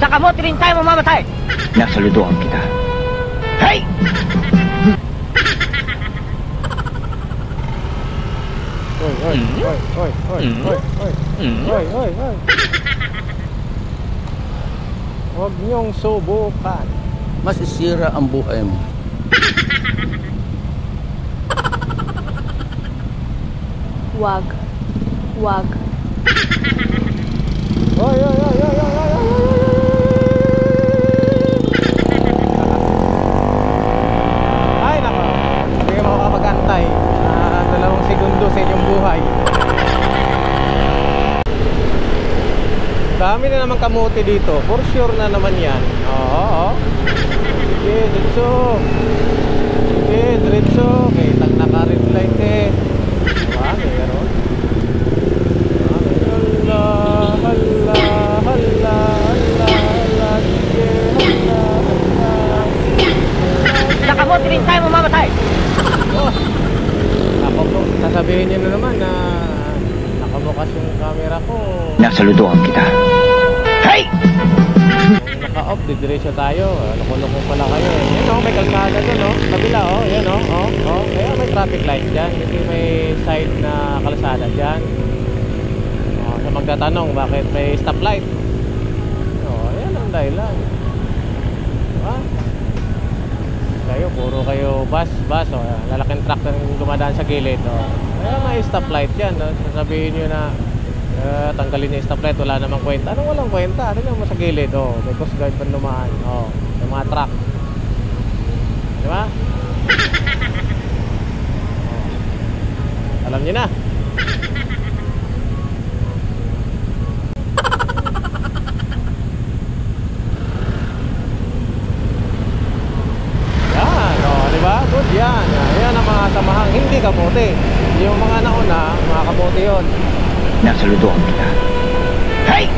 Sa kamote rin tayo mamamatay. Nasaludoan kita. Hey! Oy, oy, oy, oy, oy, oy, oy, oy, oy, oy. Huwag niyong subukan. Masisira ang buhay mo. Wag. Wag. Oy, oy, oy, oy, oy, oy, oy, oy. Ay, nako. Hindi ka makakapag-antay. 2 segundo sa inyong buhay. Dami na naman kamote dito. For sure na naman yan. Oo, oo. Sige, diretso. Sige, diretso. Okay, tag naka-red light eh. Diba? Meron. Hala, hala, hala, hala, hala. Sige, hala, hala. Sa kamote rin tayo mamamatay. Oh. Ako po, sasabihin niyo na naman na nakabukas yung camera ko. Nasaludoan kita. Hey! Kung naka-off, didiretso tayo. Loko-loko pala kayo. Yan o, may kalsada doon o. Kabila o, yan o. Kaya may traffic light dyan. Kasi may side na kalsada dyan. Sa magtatanong, bakit may stoplight? Yan ang dahilan. Diba? Kayo, puro kayo bus. Lalaking truck na dumadaan sa gilid. Kaya may stoplight dyan. Sasabihin nyo na tanggalin yung stoplight, wala namang kwenta. Anong walang kwenta? Ano naman sa gilid? May coast guard pa lumaan. May mga truck. Diba? Alam nyo na. Diba? Good yan. Yan ang mga samahang hindi kamote. Yung mga nauna, mga kamote yun. Nasaludoan kita. Hey!